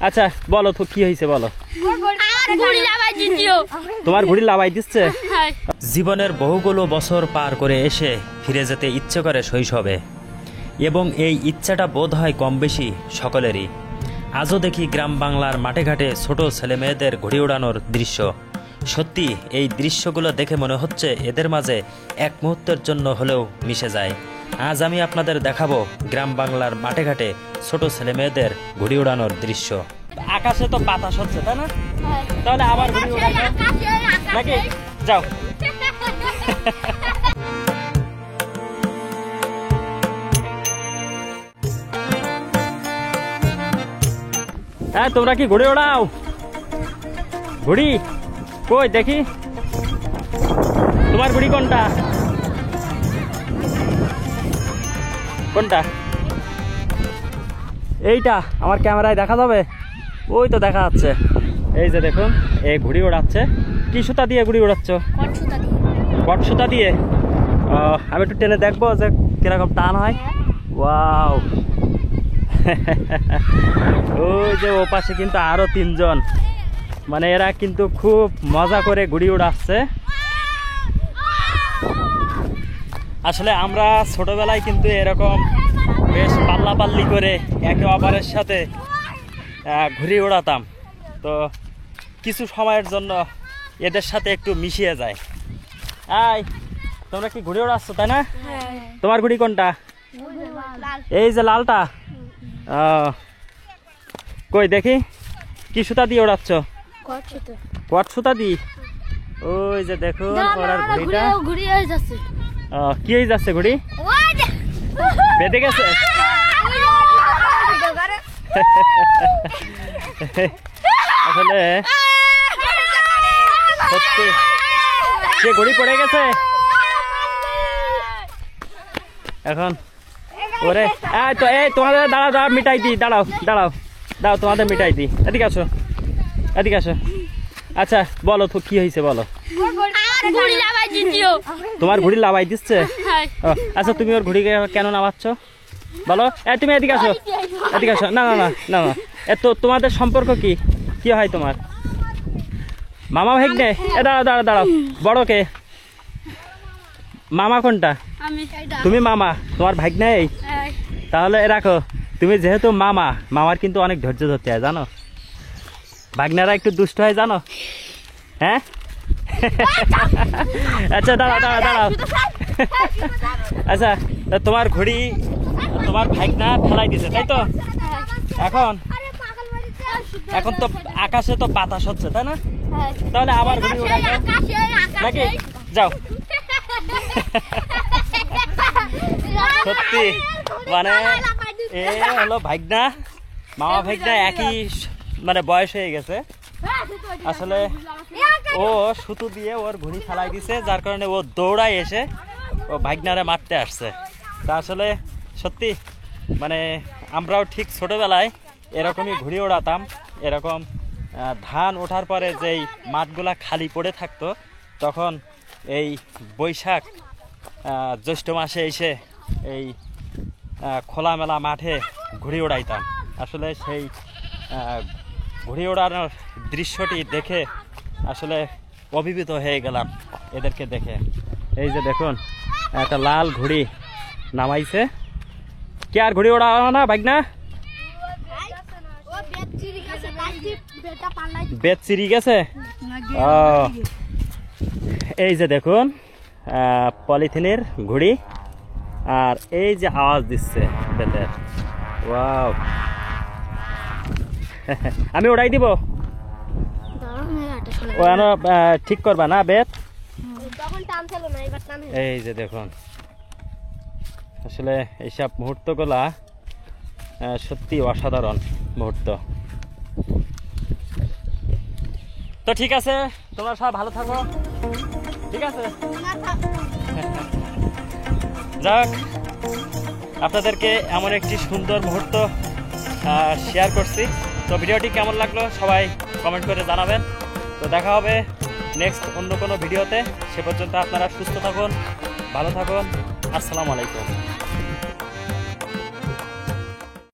আচ্ছা বলো তো কি হয়েছে বলো। তোমার ঘুড়ি লাভাই দিচ্ছে। জীবনের বহুগুলো বছর পার করে এসে ফিরে যেতে ইচ্ছে করে শৈশবে, এবং এই ইচ্ছাটা বোধ হয় কম বেশি সকলেরই। আজও দেখি গ্রাম বাংলার মাঠে ঘাটে ছোট ছেলে মেয়েদের ঘুড়ি ওড়ানোর দৃশ্য। সত্যি এই দৃশ্যগুলো দেখে মনে হচ্ছে এদের মাঝে এক মুহূর্তের জন্য হলেও মিশে যায়। আজ আমি আপনাদের দেখাবো গ্রাম বাংলার মাঠে ঘাটে ছোট ছেলে মেয়েদের ঘুড়ি ওড়ানোর দৃশ্য। আকাশে তো বাতাস হচ্ছে তাই না, তাহলে আবার ঘুড়ি ওড়ানো নাকি? যাও। হ্যাঁ তোমরা কি ঘুড়ি ওড়াও? ঘুড়ি কই দেখি, তোমার ঘুড়ি কোনটা? কোনটা? এইটা আমার ক্যামেরায় দেখা যাবে? ওই তো দেখা যাচ্ছে। এই যে দেখুন এই ঘুড়ি ওড়াচ্ছে। কি সুতা দিয়ে ঘুড়ি ওড়াচ্ছ? কট সুতা দিয়ে। আমি একটু টেনে দেখবো যে কিরকম টান হয়। ওয়াও। ওই যে ও পাশে কিন্তু আরো তিনজন, মানে এরা কিন্তু খুব মজা করে ঘুড়ি ওড়াচ্ছে। আসলে আমরা ছোটবেলায় কিন্তু এরকম বেশ পাল্লাপাল্লি করে একে অপরের সাথে ঘুড়ি ওড়াতাম। তো কিছু সময়ের জন্য এদের সাথে একটু মিশিয়ে যায়। আই তোমরা কি ঘুড়ি ওড়াচ্ছ তাই না? তোমার ঘুড়ি কোনটা? এই যে লালটা। কই দেখি, কি সুতা দিয়ে ওড়াচ্ছ? কট সুতা দিয়ে। ওই যে দেখুন ওনার ঘুড়িটা কি হয়ে যাচ্ছে, ঘুড়ি বেঁধে গেছে। আসলে সত্যি সে ঘুড়ি পড়ে গেছে এখন। ওরে তো এই তোমাদের দাঁড়াও দাঁড়াও মিটাই দিই, দাঁড়াও দাঁড়াও দাঁড়াও তোমাদের মিটাই দিই। এদিকে আসো, এদিকে আসো। আচ্ছা বলো তো কি হয়েছে বলো। তোমার ঘুড়ি লাভাই দিচ্ছে। আচ্ছা তুমি ওর ঘুড়ি কেন নামাচ্ছ বলো? তুমি এদিকে আসো, এদিকে আসো। না না না না না, তো তোমাদের সম্পর্ক কি কি হয় তোমার? মামা ভাগ্নে? দাঁড়াও দাঁড়াও দাঁড়াও, বড় কে? মামা কোনটা? তুমি মামা, তোমার ভাগ্নে এই? তাহলে রাখো, তুমি যেহেতু মামা, মামার কিন্তু অনেক ধৈর্য ধরতে হয় জানো। ভাগ্নেরা একটু দুষ্ট হয় জানো। হ্যাঁ আচ্ছা দাঁড়াও দাঁড়াও দাঁড়াও। আচ্ছা তোমার ঘুড়ি তোমার ভাগ্না ফেলাই দিছে তাই তো? এখন এখন তো আকাশে তো বাতাস হচ্ছে তাই না, তাহলে আবার ঘুড়ি ওড়ানো নাকি? যাও। সত্যি মানে এ হলো ভাগ্না, মামা ভাগ্না একই মানে বয়স হয়ে গেছে। আসলে ও সুতো দিয়ে ওর ঘুড়ি ফেলাই দিছে, যার কারণে ও দৌড়ায় এসে ও ভাগ্নারে মারতে আসছে। তা আসলে সত্যি মানে আমরাও ঠিক ছোটবেলায় এরকমই ঘুড়ি ওড়াতাম। এরকম ধান ওঠার পরে যেই মাঠগুলা খালি পড়ে থাকতো, তখন এই বৈশাখ জ্যৈষ্ঠ মাসে এসে এই খোলামেলা মাঠে ঘুড়ি ওড়াইতাম। আসলে সেই ঘুড়ি ওড়ানোর দৃশ্যটি দেখে আসলে অভিভূত হয়ে গেলাম এদেরকে দেখে। এই যে দেখুন একটা লাল ঘুড়ি নামাইছে। কে আর ঘুড়ি ওড়াও না ভাগ্না? বেত চিরি গেছে। এই যে দেখুন পলিথিনের ঘুড়ি, আর এই যে আওয়াজ দিচ্ছে বেতের। ওয়াও। আমি ওড়াই দিব। ও ঠিক করবা না বেত? এই যে দেখুন আসলে এইসব মুহূর্তগুলা সত্যি অসাধারণ মুহূর্ত। তো ঠিক আছে, তোমরা সব ভালো থাকো, ঠিক আছে? যাক, আপনাদেরকে এমন একটি সুন্দর মুহূর্ত শেয়ার করছি। তো ভিডিওটি কেমন লাগলো সবাই কমেন্ট করে জানাবেন। তো দেখা হবে নেক্সট অন্য কোনো ভিডিওতে। সে পর্যন্ত আপনারা সুস্থ থাকুন, ভালো থাকুন। আসসালামু আলাইকুম।